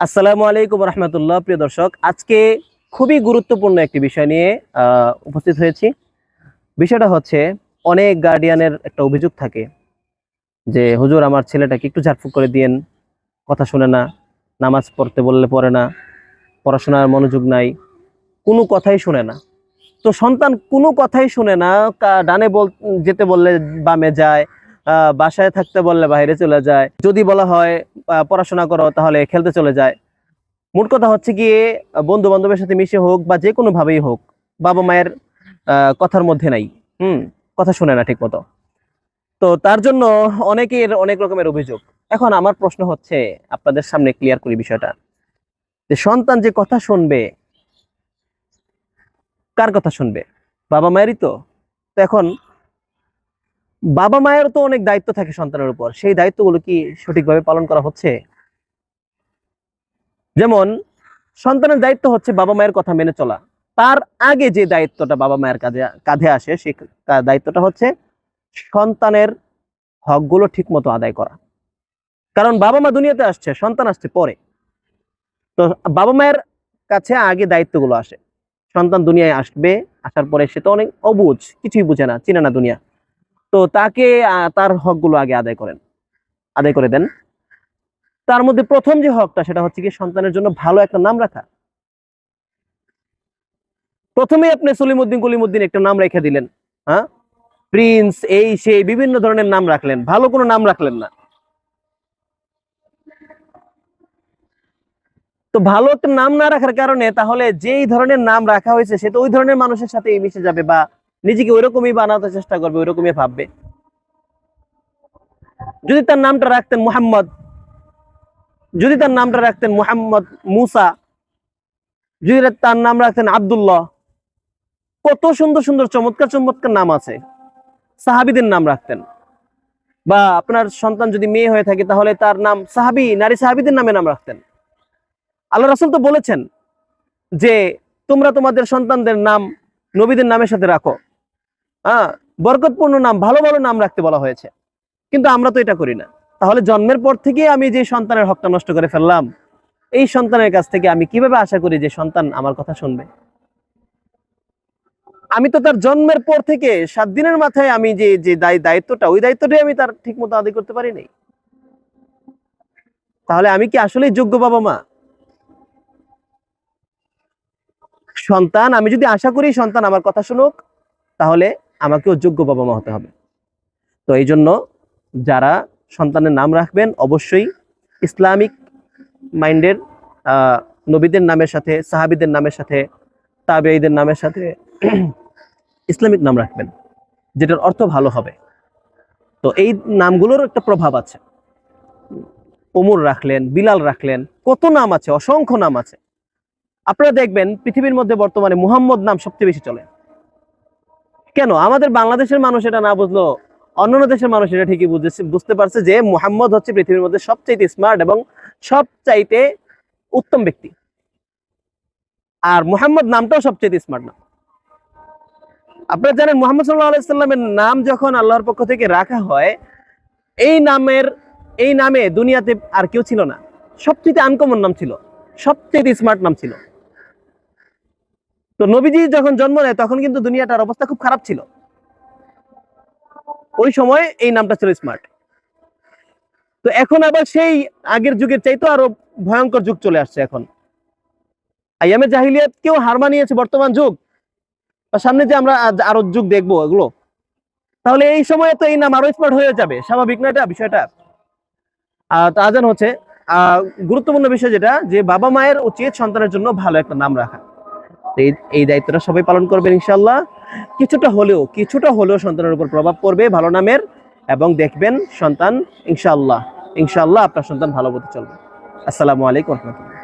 আসসালামু আলাইকুম রহমতুল্লাহ। প্রিয় দর্শক, আজকে খুবই গুরুত্বপূর্ণ একটি বিষয় নিয়ে উপস্থিত হয়েছি। বিষয়টা হচ্ছে, অনেক গার্ডিয়ানের একটা অভিযোগ থাকে যে হুজুর, আমার ছেলেটাকে একটু ঝাড়ফুঁক করে দিয়েন, কথা শুনে না, নামাজ পড়তে বললে পড়ে না, পড়াশোনার মনোযোগ নাই, কোনো কথাই শুনে না। তো সন্তান কোনো কথাই শুনে না, ডানে যেতে বললে বামে যায়, বাসায় থাকতে বললে বাইরে চলে যায়, যদি বলা হয় পড়াশোনা করো তাহলে খেলতে চলে যায়। মোট কথা হচ্ছে গিয়ে, বন্ধু বান্ধবের সাথে মিশে হোক বা যে কোনো ভাবেই হোক, বাবা মায়ের কথার মধ্যে নাই। হুম। কথা শুনে না ঠিক মতো। তো তার জন্য অনেকের অনেক রকমের অভিযোগ। এখন আমার প্রশ্ন হচ্ছে, আপনাদের সামনে ক্লিয়ার করি বিষয়টা, যে সন্তান যে কথা শুনবে, কার কথা শুনবে? বাবা মায়েরই তো। তো এখন বাবা মায়ের তো অনেক দায়িত্ব থাকে সন্তানের উপর, সেই দায়িত্বগুলো কি সঠিকভাবে পালন করা হচ্ছে? যেমন, সন্তানের দায়িত্ব হচ্ছে বাবা মায়ের কথা মেনে চলা। তার আগে যে দায়িত্বটা বাবা মায়ের কাঁধে কাঁধে আসে, সেই দায়িত্বটা হচ্ছে সন্তানের হকগুলো ঠিক মতো আদায় করা। কারণ বাবা মা দুনিয়াতে আসছে, সন্তান আসছে পরে। তো বাবা মায়ের কাছে আগে দায়িত্বগুলো আসে। সন্তান দুনিয়ায় আসবে, আসার পরে সে তো অনেক অবুঝ, কিছুই বুঝে না, চিনে না দুনিয়া। তো তাকে তার হকগুলো আগে আদায় করে দেন। তার মধ্যে প্রথম যে হকটা, সেটা হচ্ছে কি সন্তানের জন্য ভালো একটা নাম রাখা। প্রথমে আপনি সলিমউদ্দিন কলিমউদ্দিন একটা নাম রেখে দিলেন, হ্যাঁ, প্রিন্স, এই সেই বিভিন্ন ধরনের নাম রাখলেন, ভালো কোনো নাম রাখলেন না। তো ভালো একটা নাম না রাখার কারণে তাহলে যেই ধরনের নাম রাখা হয়েছে, সে তো ওই ধরনের মানুষের সাথে মিশে যাবে, বা নিজেকে ওইরকমই বানাতে চেষ্টা করবে, ওইরকমই ভাববে। যদি তার নামটা রাখতেন মুহাম্মদ, যদি তার নামটা রাখতেন মুহাম্মদ মুসা, যদি তার নাম রাখতেন আব্দুল্লাহ, কত সুন্দর সুন্দর চমৎকার চমৎকার নাম আছে, সাহাবীদের নাম রাখতেন। বা আপনার সন্তান যদি মেয়ে হয়ে থাকে, তাহলে তার নাম সাহাবী, নারী সাহাবীদের নামে নাম রাখতেন। আল্লাহ রাসূল তো বলেছেন যে তোমরা তোমাদের সন্তানদের নাম নবীদের নামের সাথে রাখো। হ্যাঁ, বরকতপূর্ণ নাম, ভালো ভালো নাম রাখতে বলা হয়েছে। কিন্তু আমরা তো এটা করি না। তাহলে জন্মের পর থেকে আমি যে সন্তানের হকটা নষ্ট করে ফেললাম, এই সন্তানের কাছ থেকে আমি কিভাবে আশা করি যে সন্তান আমার কথা শুনবে? আমি তো তার জন্মের পর থেকে 7 দিনের মাথায় আমি যে যে দায়িত্বটা, ওই দায়িত্বটাই আমি তার ঠিক মতো আদায় করতে পারি নাই। তাহলে আমি কি আসলেই যোগ্য বাবা মা? আমি যদি আশা করি সন্তান আমার কথা শুনুক, তাহলে আমাকেও যোগ্য বাবা মা হতে হবে। তো এই জন্য যারা সন্তানের নাম রাখবেন, অবশ্যই ইসলামিক মাইন্ডের, নবীদের নামের সাথে, সাহাবীদের নামের সাথে, তাবেঈদের নামের সাথে ইসলামিক নাম রাখবেন, যেটার অর্থ ভালো হবে। তো এই নামগুলোর একটা প্রভাব আছে। ওমর রাখলেন, বিলাল রাখলেন, কত নাম আছে, অসংখ্য নাম আছে। আপনারা দেখবেন পৃথিবীর মধ্যে বর্তমানে মুহাম্মদ নাম সবচেয়ে বেশি চলে। কেন? আমাদের বাংলাদেশের মানুষ এটা না বুঝলো, অন্যান্য দেশের মানুষ এটা ঠিকই বুঝতে পারছে যে মুহাম্মদ হচ্ছে পৃথিবীর মধ্যে সবচাইতে স্মার্ট এবং সবচাইতে উত্তম ব্যক্তি। আর মুহাম্মদ নামটাও সবচাইতে স্মার্ট নাম। আপনারা জানেন, মুহাম্মদ সাল্লাল্লাহু আলাইহি সাল্লামের নাম যখন আল্লাহর পক্ষ থেকে রাখা হয়, এই নামে দুনিয়াতে আর কেউ ছিল না। সবচেয়ে আনকমন নাম ছিল, সবচেয়ে স্মার্ট নাম ছিল। তো নবীজি যখন জন্ম নেয়, তখন কিন্তু দুনিয়াটার অবস্থা খুব খারাপ ছিল। ওই সময় এই নামটা ছিল স্মার্ট। তো এখন আবার সেই আগের যুগের চাইতে আরো ভয়ঙ্কর যুগ চলে আসছে। এখন আইয়ামে জাহিলিয়াত কেউ হার মানিয়েছে বর্তমান যুগ, বা সামনে যে আমরা আরো যুগ দেখবো এগুলো, তাহলে এই সময় তো এই নাম আরো স্মার্ট হয়ে যাবে। স্বাভাবিক না এটা বিষয়টা? আজান হচ্ছে গুরুত্বপূর্ণ বিষয়, যেটা যে বাবা মায়ের উচিত সন্তানের জন্য ভালো একটা নাম রাখা। এই দায়িত্বটা সবাই পালন করবেন ইনশাআল্লাহ। কিছুটা হলেও সন্তানের উপর প্রভাব পড়বে ভালো নামের, এবং দেখবেন সন্তান ইনশাআল্লাহ আপনার সন্তান ভালো পথে চলবে। আসসালামু আলাইকুম ওয়া রাহমাতুল্লাহ।